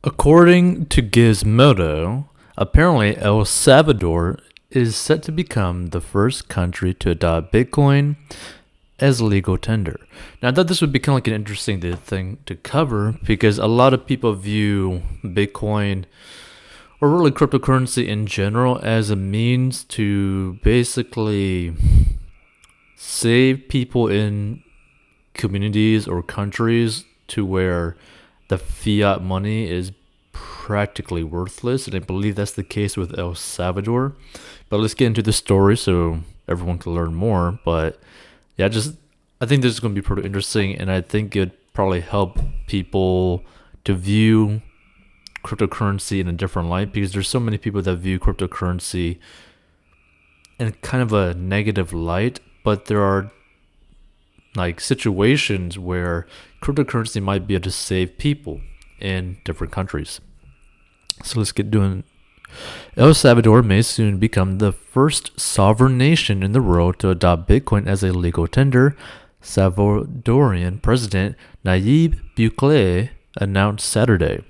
According to Gizmodo, apparently El Salvador is set to become the first country to adopt Bitcoin as legal tender. Now, I thought this would be kind of like an interesting thing to cover because a lot of people view Bitcoin or really cryptocurrency in general as a means to basically save people in communities or countries to where the fiat money is practically worthless, and I believe that's the case with El Salvador. But let's get into the story so everyone can learn more. But yeah, I think this is going to be pretty interesting, and I think it'd probably help people to view cryptocurrency in a different light because there's so many people that view cryptocurrency in kind of a negative light, but there are like situations where cryptocurrency might be able to save people in different countries. So let's get doing. El Salvador may soon become the first sovereign nation in the world to adopt Bitcoin as a legal tender, Salvadorian President Nayib Bukele announced Saturday.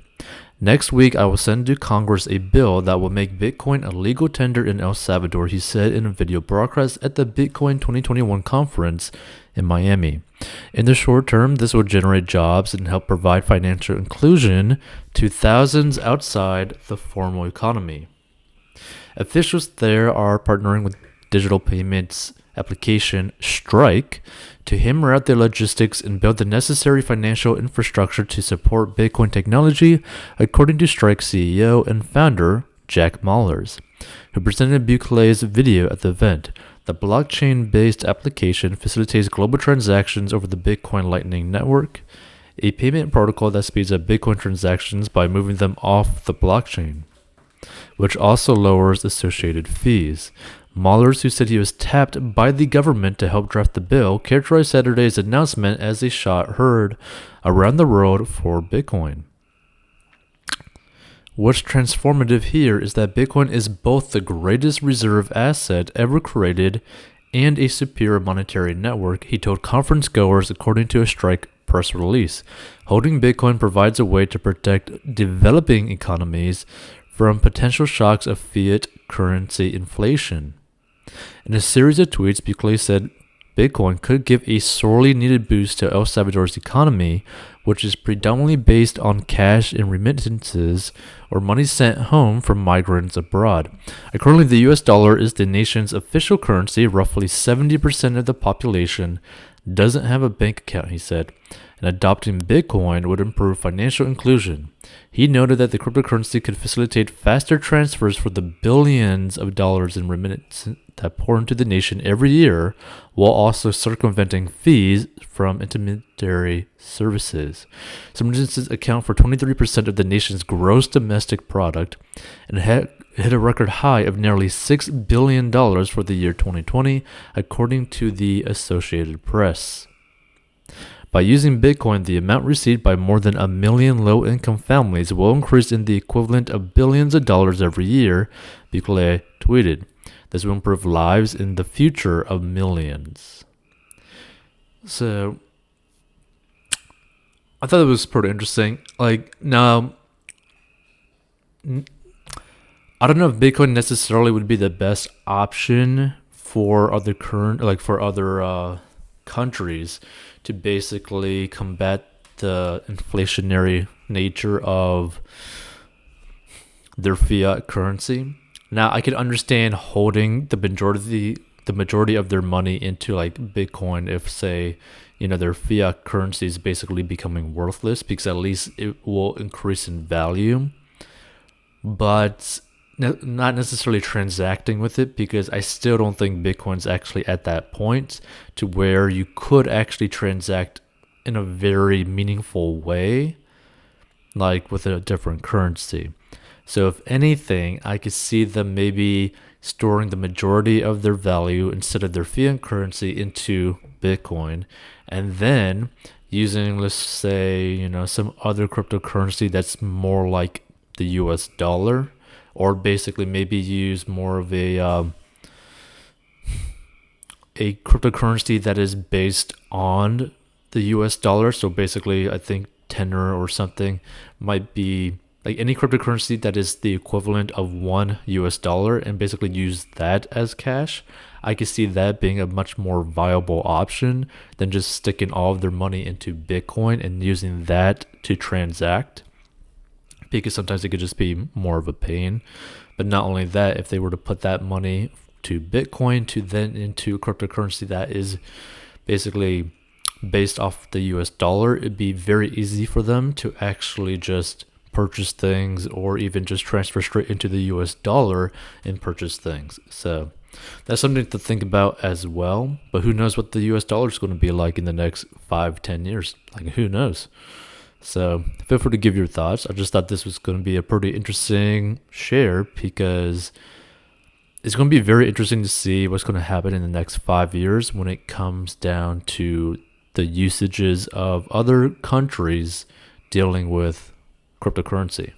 Next week, I will send to Congress a bill that will make Bitcoin a legal tender in El Salvador, he said in a video broadcast at the Bitcoin 2021 conference in Miami. In the short term, this will generate jobs and help provide financial inclusion to thousands outside the formal economy. Officials there are partnering with digital payments application Strike to hammer out the logistics and build the necessary financial infrastructure to support Bitcoin technology, according to Strike CEO and founder Jack Mallers, who presented Bukele's video at the event. The blockchain-based application facilitates global transactions over the Bitcoin Lightning Network, a payment protocol that speeds up Bitcoin transactions by moving them off the blockchain, which also lowers associated fees. Mallers, who said he was tapped by the government to help draft the bill, characterized Saturday's announcement as a shot heard around the world for Bitcoin. What's transformative here is that Bitcoin is both the greatest reserve asset ever created and a superior monetary network, he told conference goers, according to a Strike press release. Holding Bitcoin provides a way to protect developing economies from potential shocks of fiat currency inflation. In a series of tweets, Bukele said Bitcoin could give a sorely needed boost to El Salvador's economy, which is predominantly based on cash and remittances or money sent home from migrants abroad. Currently, the US dollar is the nation's official currency. Roughly 70% of the population doesn't have a bank account, he said, and adopting Bitcoin would improve financial inclusion. He noted that the cryptocurrency could facilitate faster transfers for the billions of dollars in remittances that pour into the nation every year, while also circumventing fees from intermediary services. Some remittances account for 23% of the nation's gross domestic product and hit a record high of nearly $6 billion for the year 2020, according to the Associated Press. By using Bitcoin, the amount received by more than 1 million low-income families will increase in the equivalent of billions of dollars every year, Bukele tweeted. This will improve lives in the future of millions. So, I thought it was pretty interesting. Now, I don't know if Bitcoin necessarily would be the best option for other countries to basically combat the inflationary nature of their fiat currency. Now, I could understand holding the majority of their money into like Bitcoin if, say, their fiat currency is basically becoming worthless, because at least it will increase in value. But not necessarily transacting with it, because I still don't think Bitcoin's actually at that point to where you could actually transact in a very meaningful way, like with a different currency. So if anything, I could see them maybe storing the majority of their value instead of their fiat currency into Bitcoin, and then using, let's say, some other cryptocurrency that's more like the US dollar, or basically maybe use more of a cryptocurrency that is based on the US dollar. So basically, I think tenor or something might be like any cryptocurrency that is the equivalent of $1 and basically use that as cash, I could see that being a much more viable option than just sticking all of their money into Bitcoin and using that to transact, because sometimes it could just be more of a pain. But not only that, if they were to put that money to Bitcoin to then into cryptocurrency that is basically based off the US dollar, it'd be very easy for them to actually just purchase things or even just transfer straight into the US dollar and purchase things. So that's something to think about as well. But who knows what the US dollar is going to be like in the next 5-10 years? Like, who knows? So feel free to give your thoughts. I just thought this was going to be a pretty interesting share, because it's going to be very interesting to see what's going to happen in the next 5 years when it comes down to the usages of other countries dealing with cryptocurrency.